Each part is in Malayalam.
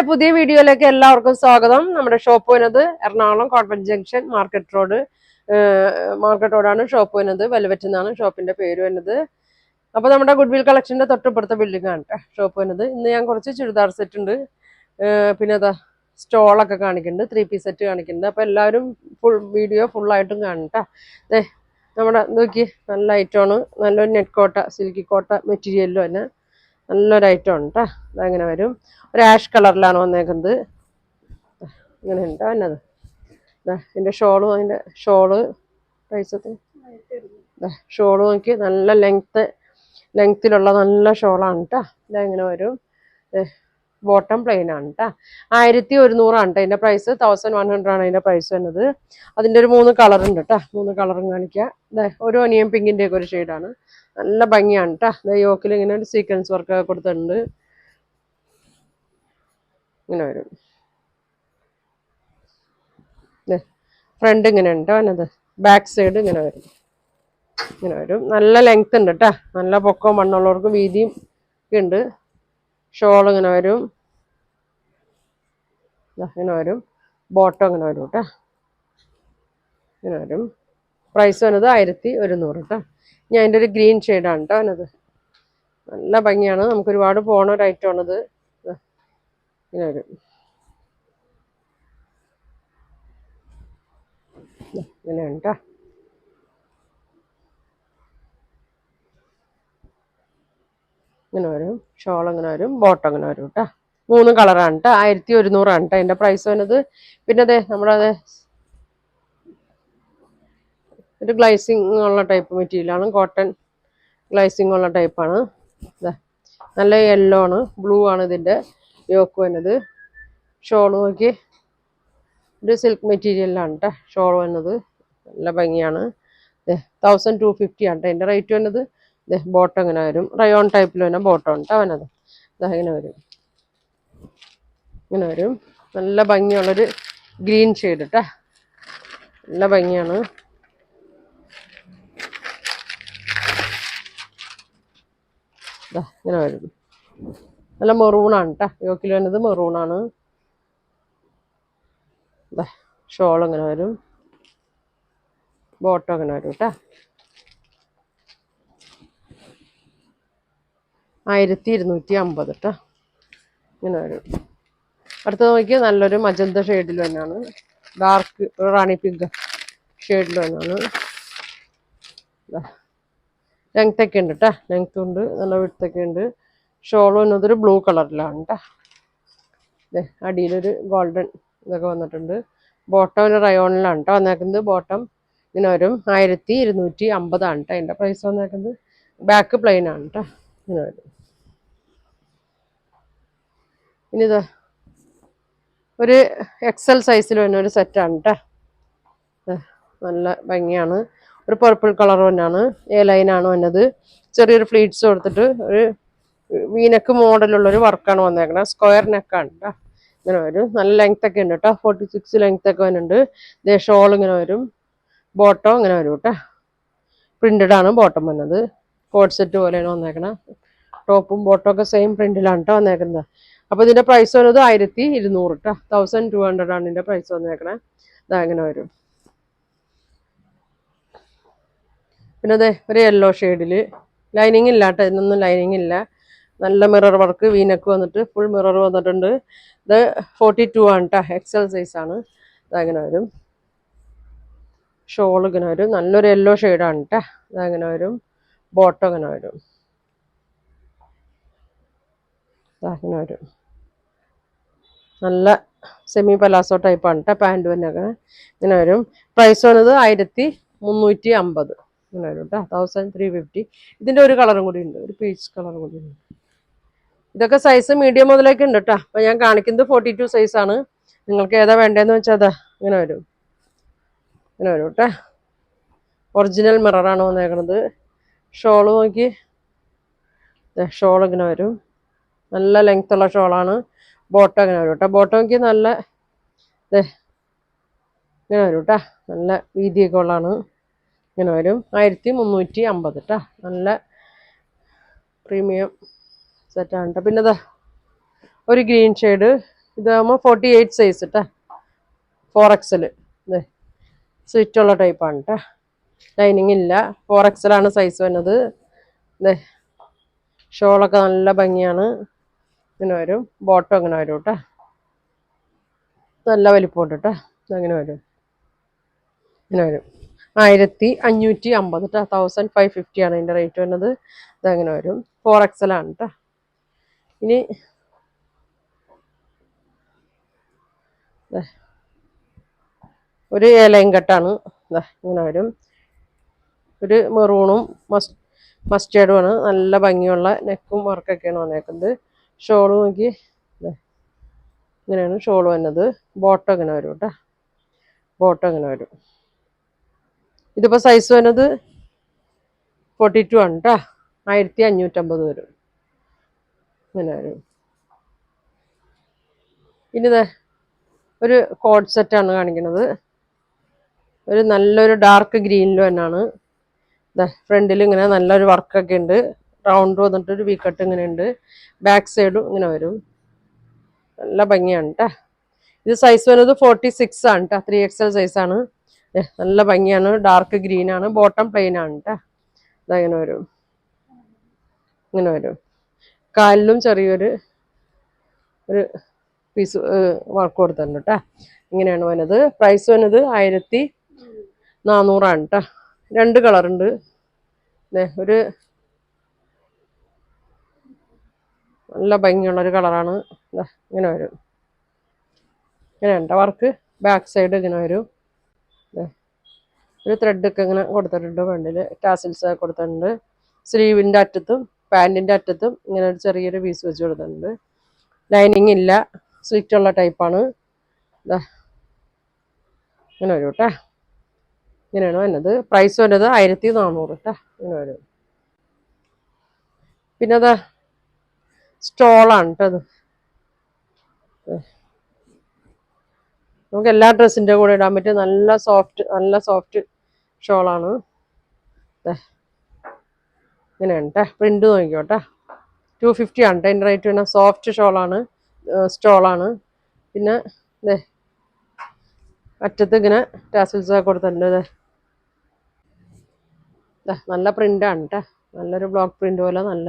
പുതിയ വീഡിയോയിലേക്ക് എല്ലാവർക്കും സ്വാഗതം. നമ്മുടെ ഷോപ്പ് വരുന്നത് എറണാകുളം കോട്ടപ്പൻ ജംഗ്ഷൻ മാർക്കറ്റ് റോഡാണ് ഷോപ്പ് വരുന്നത്. വെൽവെറ്റ് എന്നാണ് ഷോപ്പിന്റെ പേര് വരുന്നത്. അപ്പൊ നമ്മുടെ ഗുഡ്വിൽ കളക്ഷന്റെ തൊട്ടപ്പുറത്തെ ബിൽഡിംഗ് ആണ് കേട്ടോ ഷോപ്പ് വരുന്നത്. ഇന്ന് ഞാൻ കുറച്ച് ചുരിദാർ സെറ്റ് ഉണ്ട്, പിന്നെ അതാ സ്റ്റോളൊക്കെ കാണിക്കുന്നുണ്ട്, 3 പീസ് സെറ്റ് കാണിക്കുന്നുണ്ട്. അപ്പൊ എല്ലാവരും വീഡിയോ ഫുള്ളായിട്ടും കാണും. നമ്മുടെ നോക്കി നല്ല ഐറ്റമാണ്, നല്ലൊരു നെറ്റ് കോട്ട സിൽക്കി കോട്ട മെറ്റീരിയലും തന്നെ നല്ലൊരു ഐറ്റം ആണ് കേട്ടോ. അതങ്ങനെ വരും, ഒരു ആഷ് കളറിലാണ് വന്നേക്കുന്നത്. ഇങ്ങനെ ഉണ്ട് എന്നത് ഇതിൻ്റെ ഷോളും, അതിൻ്റെ പൈസത്തിന് ഷോള് നോക്കി നല്ല ലെങ്ത്തിലുള്ള നല്ല ഷോളാണ് കേട്ടോ. ഇതെങ്ങനെ വരും, ബോട്ടം പ്ലെയിൻ ആണ് കേട്ടോ. 1100 ആണ് കേട്ടോ ഇതിൻ്റെ പ്രൈസ്. 1100 ആണ് അതിൻ്റെ പ്രൈസ് വരുന്നത്. അതിൻ്റെ ഒരു 3 കളർ ഉണ്ട് കേട്ടോ. 3 കളറും കാണിക്കുക. ഒരു ഒനിയൻ പിങ്കിൻ്റെ ഒക്കെ ഒരു ഷെയ്ഡാണ്, നല്ല ഭംഗിയാണ് കേട്ടോ. യോക്കിൽ ഇങ്ങനെ ഒരു സീക്വൻസ് വർക്ക് കൊടുത്തിട്ടുണ്ട്. ഇങ്ങനെ വരും, ഫ്രണ്ട് ഇങ്ങനെ ഉണ്ട് വന്നത്, ബാക്ക് സൈഡ് ഇങ്ങനെ വരും. നല്ല ലെങ്ത് ഉണ്ട് കേട്ടോ, നല്ല പൊക്കവും മണ്ണുള്ളവർക്ക് വീതിയും ഒക്കെ ഉണ്ട്. ഷോൾ ഇങ്ങനെ വരും, ബോട്ടം ഇങ്ങനെ വരും കേട്ടോ. ഇങ്ങനെ വരും. പ്രൈസ് വന്നത് 1100 കേട്ടോ. ഞാൻ അതിൻ്റെ ഒരു ഗ്രീൻ ഷെയ്ഡാണ് കേട്ടോ വന്നത്. നല്ല ഭംഗിയാണ്, നമുക്ക് ഒരുപാട് പോണ ഒരു ഐറ്റം ആണത്. ഇങ്ങനെ വരും, ഇങ്ങനെയാണ് കേട്ടോ. ഇങ്ങനെ വരും, ഷോൾ ഇങ്ങനെ വരും, ബോട്ടം ഇങ്ങനെ വരും കേട്ടോ. 3 കളറാണ് കേട്ടോ. 1100 ആണ് കേട്ടോ അതിൻ്റെ പ്രൈസ് വന്നത്. പിന്നെ നമ്മുടെ ഒരു ഗ്ലൈസിങ് ഉള്ള ടൈപ്പ് മെറ്റീരിയലാണ്, കോട്ടൺ ഗ്ലൈസിങ് ഉള്ള ടൈപ്പാണ്. നല്ല യെല്ലോ ആണ്, ബ്ലൂ ആണ് ഇതിൻ്റെ യോക്ക് വന്നത്. ഷോൾ നോക്കി ഒരു സിൽക്ക് മെറ്റീരിയലാണ് കേട്ടോ ഷോൾ വന്നത്, നല്ല ഭംഗിയാണ്. 1250 ആണ് കേട്ടോ അതിൻ്റെ റേറ്റ് വന്നത്. ബോട്ടം ഇങ്ങനെ വരും, റയോൺ ടൈപ്പിൽ തന്നെ ബോട്ടം ഉണ്ട് അവനത്. ഇങ്ങനെ വരും, നല്ല ഭംഗിയുള്ളൊരു ഗ്രീൻ ഷെയ്ഡ് കേട്ടോ, നല്ല ഭംഗിയാണ്. ഇങ്ങനെ വരും, നല്ല മെറൂണാണ് കേട്ടോ യോക്കിൽ വരുന്നത്, മെറൂണാണ്. ഷോൾ ഇങ്ങനെ വരും, ബോട്ടം ഇങ്ങനെ വരും കേട്ടോ. 1250 കേട്ടോ. ഇങ്ങനെ വരും. അടുത്ത നോക്കിയാൽ നല്ലൊരു മജന്ത ഷെയ്ഡിൽ തന്നെയാണ്, ഡാർക്ക് റാണി പിങ്ക് ഷെയ്ഡിൽ തന്നെയാണ്. ലെങ്ത് ഒക്കെ ഉണ്ട് കേട്ടോ, ലെങ്ത്തും ഉണ്ട്, നല്ല വിടുത്തൊക്കെ ഉണ്ട്. ഷോൾ വന്നതൊരു ബ്ലൂ കളറിലാണ് കേട്ടോ. അടിയിലൊരു ഗോൾഡൻ ഇതൊക്കെ വന്നിട്ടുണ്ട്. ബോട്ടം ഒരു റയോണിലാണ് കേട്ടോ വന്നേക്കുന്നത്. ബോട്ടം ഇങ്ങനെ വരും, 1250 ആണ് കേട്ടോ അതിൻ്റെ പ്രൈസ് വന്നേക്കുന്നത്. ബാക്ക് പ്ലെയിൻ ആണ് കേട്ടോ. ഇങ്ങനെ വരും. ഇനി ഒരു XL സൈസിൽ വരുന്ന ഒരു സെറ്റാണ് കേട്ടോ, നല്ല ഭംഗിയാണ്. ഒരു പർപ്പിൾ കളർ തന്നെയാണ്, ലൈനാണ് വന്നത്. ചെറിയൊരു ഫ്ലീറ്റ്സ് കൊടുത്തിട്ട് ഒരു വീനക്ക് മോഡലുള്ളൊരു വർക്കാണ് വന്നേക്കുന്നത്, സ്ക്വയർ നെക്കാണ് കേട്ടോ. ഇങ്ങനെ വരും, നല്ല ലെങ്ത് ഒക്കെ ഉണ്ട് കേട്ടോ, 46 ലെങ്ത് ഒക്കെ വരുന്നുണ്ട്. ഷോൾ ഇങ്ങനെ വരും, ബോട്ടം ഇങ്ങനെ വരും കേട്ടോ. പ്രിന്റഡ് ആണ് ബോട്ടം വന്നത്, കോഡ് സെറ്റ് പോലെയാണ് വന്നേക്കണത്. ടോപ്പും ബോട്ടം ഒക്കെ സെയിം പ്രിന്റിലാണ് കേട്ടോ വന്നേക്കുന്നത്. അപ്പോൾ ഇതിൻ്റെ പ്രൈസ് വരുന്നത് 1200 കേട്ടോ. 1200 ആണ് ഇതിൻ്റെ പ്രൈസ് വന്നേക്കണേ. ഇങ്ങനെ വരും. പിന്നെ ഒരു യെല്ലോ ഷെയ്ഡിൽ, ലൈനിങ് ഇല്ല കേട്ടോ, ഇതിനൊന്നും ലൈനിങ് ഇല്ല. നല്ല മിറർ വർക്ക്, വീനക്ക് വന്നിട്ട് ഫുൾ മിറർ വന്നിട്ടുണ്ട്. ഇത് 42 ആണ് കേട്ടോ, XL സൈസാണ്. ഇതങ്ങനെ വരും. ഷോൾ ഇങ്ങനെ വരും, നല്ലൊരു യെല്ലോ ഷെയ്ഡാണ് കേട്ടോ. ഇതങ്ങനെ വരും, ബോട്ടം ഇങ്ങനെ വരും. അങ്ങനെ വരും, നല്ല സെമി പലാസോ ടൈപ്പാണ് കേട്ടോ പാൻറ് തന്നെ. ഇങ്ങനെ വരും. പ്രൈസ് വന്നത് 1350 ഇങ്ങനെ വരും കേട്ടോ, 1350. ഇതിൻ്റെ ഒരു കളറും കൂടി ഉണ്ട്, ഒരു പീച്ച് കളറും കൂടി ഉണ്ട്. ഇതൊക്കെ സൈസ് മീഡിയം മുതലേക്ക് ഉണ്ട് കേട്ടോ. അപ്പോൾ ഞാൻ കാണിക്കുന്നത് 42 സൈസാണ്. നിങ്ങൾക്ക് ഏതാ വേണ്ടതെന്ന് വെച്ചാൽ ഇങ്ങനെ വരും, ഇങ്ങനെ വരും കേട്ടോ. ഒറിജിനൽ മിററാണ് വന്നേക്കണത്. ഷോള് നോക്കി, ഷോൾ ഇങ്ങനെ വരും, നല്ല ലെങ്ത് ഉള്ള ഷോളാണ്. ബോട്ടം ഇങ്ങനെ വരും കേട്ടോ. ബോട്ടം നോക്കി നല്ല ഇങ്ങനെ വരും കേട്ടോ, നല്ല വീതിയൊക്കെ ഉള്ളതാണ്. ഇങ്ങനെ വരും, 1350 കേട്ടോ. നല്ല പ്രീമിയം സെറ്റാണ് കേട്ടോ. പിന്നെ ഒരു ഗ്രീൻ ഷെയ്ഡ് ഇതാകുമ്പോൾ 48 സൈസ് കേട്ടോ, 4XL. ഇതേ സ്വിറ്റുള്ള ടൈപ്പാണ് കേട്ടോ, ലൈനിങ് ഇല്ല. 4XL ആണ് സൈസ് വരുന്നത്. ഇതേ ഷോളൊക്കെ നല്ല ഭംഗിയാണ്. ഇങ്ങനെ വരും, ബോട്ടം അങ്ങനെ വരും കേട്ടോ, നല്ല വലിപ്പമുണ്ട് കേട്ടോ. ഇതങ്ങനെ വരും, ഇങ്ങനെ വരും. 1550 കേട്ടോ, 1550 ആണ് ഇതിൻ്റെ റേറ്റ് വരുന്നത്. ഇതങ്ങനെ വരും, 4XL ആണ് കേട്ടോ. ഇനി ഒരു ഏലയും കെട്ടാണ്, ഇങ്ങനെ വരും. ഒരു മെറൂണും മസ്റ്റേർഡുമാണ്, നല്ല ഭംഗിയുള്ള നെക്കും വർക്കൊക്കെയാണ് വന്നേക്കുന്നത്. ഷോള് നോക്കി, ഇങ്ങനെയാണ് ഷോള് വന്നത്. ബോട്ടം ഇങ്ങനെ വരും കേട്ടോ, ബോട്ടം ഇങ്ങനെ വരും. ഇതിപ്പോൾ സൈസ് വരുന്നത് 42 ആണ് കേട്ടോ, 1550 വരും. ഇങ്ങനെ വരും. ഇനി ഒരു കോഡ് സെറ്റാണ് കാണിക്കുന്നത്. ഒരു നല്ലൊരു ഡാർക്ക് ഗ്രീനിൽ തന്നെയാണ്. ഫ്രണ്ടിൽ ഇങ്ങനെ നല്ലൊരു വർക്കൊക്കെ ഉണ്ട്, റൗണ്ട് വന്നിട്ട് ഒരു വീക്കട്ട് ഇങ്ങനെ ഉണ്ട്. ബാക്ക് സൈഡും ഇങ്ങനെ വരും, നല്ല ഭംഗിയാണ് കേട്ടോ. ഇത് സൈസ് വരുന്നത് 46 ആണ് കേട്ടോ, 3XL സൈസാണ്. നല്ല ഭംഗിയാണ്, ഡാർക്ക് ഗ്രീൻ ആണ്. ബോട്ടം പ്ലെയിൻ ആണ് കേട്ടോ. ഇതങ്ങനെ വരും, ഇങ്ങനെ വരും. കാലിലും ചെറിയൊരു പീസ് വർക്ക് കൊടുത്തിട്ടുണ്ട് കേട്ടോ. ഇങ്ങനെയാണ് വരുന്നത്. പ്രൈസ് വരുന്നത് 1400 ആണ് കേട്ടോ. 2 കളറുണ്ട്. ഒരു നല്ല ഭംഗിയുള്ളൊരു കളറാണ്. ഇങ്ങനെ വരും, ഇങ്ങനെ ഉണ്ട് വർക്ക്. ബാക്ക് സൈഡ് ഇങ്ങനെ വരും. ഒരു ത്രെഡൊക്കെ ഇങ്ങനെ കൊടുത്തിട്ടുണ്ട്, ഫ്രണ്ടിൽ ടാസിൽസ് കൊടുത്തിട്ടുണ്ട്. സ്ലീവിൻ്റെ അറ്റത്തും പാൻറ്റിൻ്റെ അറ്റത്തും ഇങ്ങനെ ഒരു ചെറിയൊരു പീസ് വെച്ച് കൊടുത്തിട്ടുണ്ട്. ലൈനിങ് ഇല്ല, സ്ലിറ്റുള്ള ടൈപ്പാണ്. ഇങ്ങനെ വരും കേട്ടോ, ഇങ്ങനെയാണ് വരുന്നത്. പ്രൈസ് വരുന്നത് 1400 കേട്ടോ, ഇങ്ങനെ വരും. പിന്നെ സ്റ്റോളാണ് കേട്ടോ. അത് നമുക്ക് എല്ലാ ഡ്രസ്സിൻ്റെ കൂടെ ഇടാൻ പറ്റിയ നല്ല സോഫ്റ്റ് ഷോളാണ്. ഇങ്ങനെയാണ് കേട്ടോ, പ്രിന്റ് നോക്കിക്കോട്ടെ. 250 ആണ് കേട്ടോ അതിൻ്റെ റേറ്റ്. പിന്നെ സോഫ്റ്റ് സ്റ്റോളാണ്. പിന്നെ അറ്റത്ത് ഇങ്ങനെ ടാസിൽസ് കൊടുത്തിട്ടുണ്ട്. നല്ല പ്രിന്റാണ് കേട്ടോ, നല്ലൊരു ബ്ലോക്ക് പ്രിന്റ് പോലെ, നല്ല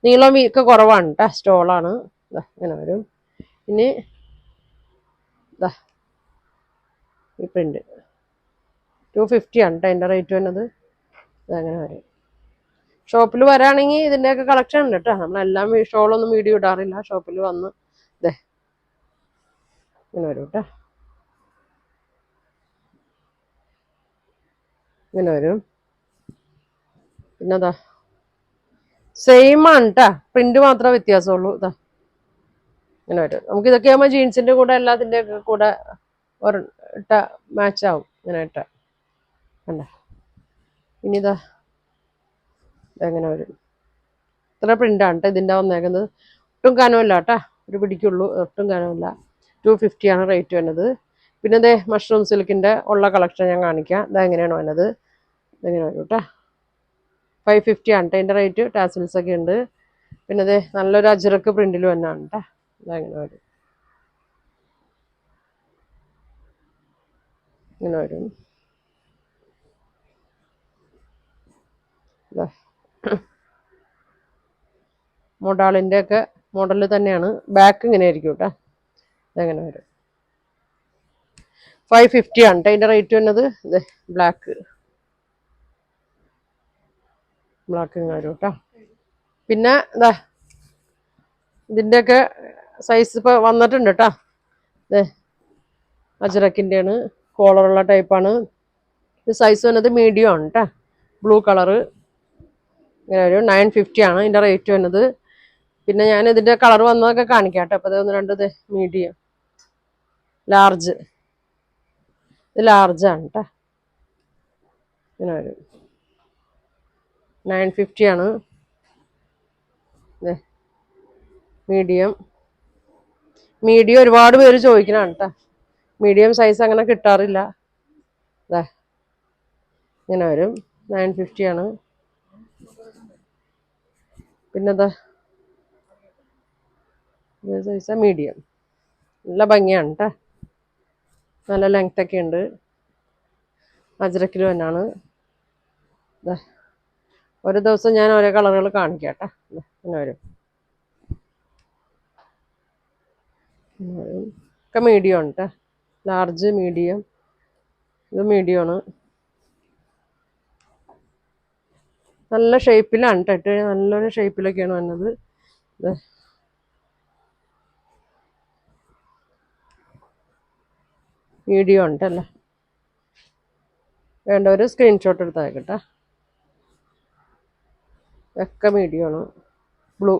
നീളം ഒക്കെ കുറവാണ് കേട്ടോ. സ്റ്റോളാണ്. ഇങ്ങനെ വരും. ഇനി ഈ പ്രിന്റ് 250 ആണ് കേട്ടോ അതിൻ്റെ റേറ്റ് വരുന്നത്. അതങ്ങനെ വരും. ഷോപ്പിൽ വരാണെങ്കിൽ ഇതിൻ്റെയൊക്കെ കളക്ഷൻ ഉണ്ട് കേട്ടോ. നമ്മളെല്ലാം ഷോളൊന്നും വീഡിയോ ഇടാറില്ല. ഷോപ്പിൽ വന്ന് ഇങ്ങനെ വരും കേട്ടോ, ഇങ്ങനെ വരും. പിന്നെ സെയിം ആണ് കേട്ടോ, പ്രിന്റ് മാത്രമേ വ്യത്യാസമുള്ളൂ. ഇങ്ങനെ വരും. നമുക്ക് ഇതൊക്കെ ആകുമ്പോൾ ജീൻസിൻ്റെ കൂടെ എല്ലാത്തിൻ്റെ കൂടെ ഇട്ട മാച്ച് ആവും. ഇങ്ങനെ ഇട്ട കണ്ട. ഇനി ഇതെങ്ങനെ വരും. ഇത്ര പ്രിന്റാണ് കേട്ടോ ഇതിൻ്റെ വന്നേക്കുന്നത്. ഒട്ടും കനമില്ല കേട്ടോ, ഒരു പിടിക്കുള്ളൂ, ഒട്ടും കനമില്ല. 250 ആണ് റേറ്റ് വരുന്നത്. പിന്നെ മഷ്റൂം സിൽക്കിൻ്റെ ഉള്ള കളക്ഷൻ ഞാൻ കാണിക്കാം. ഇതെങ്ങനെയാണ് വരുന്നത്. ഇതെങ്ങനെ വരും കേട്ടോ, 550 ആണ് കേട്ടോ അതിൻ്റെ റേറ്റ്. ടാസിൽസ് ഒക്കെ ഉണ്ട്. പിന്നെ നല്ലൊരു അജ്രക്ക് പ്രിന്റിൽ തന്നെയാണ് കേട്ടോ. ഇതെങ്ങനെ വരും, ഇങ്ങനെ വരും. മൊഡാളിൻ്റെ ഒക്കെ മോഡൽ തന്നെയാണ്. ബാക്ക് ഇങ്ങനെ ആയിരിക്കും കേട്ടോ. ഇതെങ്ങനെ വരും. 550 ആണ് കേട്ടോ അതിൻ്റെ റേറ്റ് വരുന്നത്. ബ്ലാക്ക് ഇങ്ങനെ വരും കേട്ടോ. പിന്നെ ഇതിൻ്റെയൊക്കെ സൈസ് ഇപ്പോൾ വന്നിട്ടുണ്ട് കേട്ടോ. അജ്രക്കിൻ്റെയാണ്, കോളറുള്ള ടൈപ്പാണ്. ഇത് സൈസ് വന്നത് മീഡിയം ആണ് കേട്ടോ, ബ്ലൂ കളറ്. ഇങ്ങനെ ഒരു 950 ആണ് ഇതിൻ്റെ റേറ്റ് വരുന്നത്. പിന്നെ ഞാൻ ഇതിൻ്റെ കളർ വന്നതൊക്കെ കാണിക്കാം കേട്ടോ. അപ്പോൾ ഒന്ന് രണ്ട് മീഡിയം, ലാർജ്. ഇത് ലാർജാണ് കേട്ടോ. ഇങ്ങനെ വരും, 950 ആണ്. മീഡിയം ഒരുപാട് പേര് ചോദിക്കണതാണ് കേട്ടോ. മീഡിയം സൈസ് അങ്ങനെ കിട്ടാറില്ല. ഇങ്ങനെ വരും, 950 ആണ്. പിന്നെ സൈസ് മീഡിയം. നല്ല ഭംഗിയാണ് കേട്ടോ. നല്ല ലെങ്ത് ഒക്കെ ഉണ്ട്. അജ്രക്കിൽ തന്നെയാണ്. ഒരു ദിവസം ഞാൻ ഓരോ കളറുകൾ കാണിക്കാം കേട്ടോ. ഇങ്ങനെ വരും. ഒക്കെ മീഡിയം ആണ് കേട്ടോ. Large, medium. ഇത് മീഡിയം ആണ്. നല്ല ഷേപ്പിലാണ് കേട്ടോ. നല്ലൊരു ഷേപ്പിലൊക്കെയാണ് വന്നത്. മീഡിയം ഉണ്ടല്ലേ. വേണ്ടവർ സ്ക്രീൻഷോട്ട് എടുത്താൽ കേട്ടോ. ഒക്കെ മീഡിയം ആണ്. ബ്ലൂ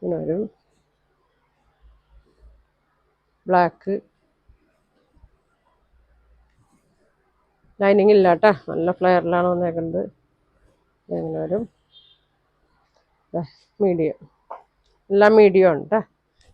ഇങ്ങനെ വരും. ബ്ലാക്ക് ലൈനിങ് ഇല്ല കേട്ടോ. നല്ല ഫ്ലെയറിലാണ് വന്നേക്കുന്നത്. ഇങ്ങനെ വരും. മീഡിയം എല്ലാം മീഡിയം ആണ് കേട്ടോ.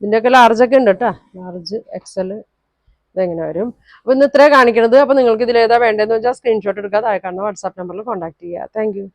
ഇതിൻ്റെയൊക്കെ ലാർജൊക്കെ ഉണ്ട് കേട്ടോ. Large, XL. ഇതെങ്ങനെ വരും. അപ്പോൾ ഇന്ന് ഇത്രയാണ് കാണിക്കണത്. അപ്പോൾ നിങ്ങൾക്ക് ഇതിലേതാ വേണ്ടതെന്ന് വെച്ചാൽ സ്ക്രീൻഷോട്ട് എടുക്കുക. താഴെ കാണുന്ന വാട്സാപ്പ് നമ്പറിൽ കോൺടാക്ട് ചെയ്യുക. Thank you.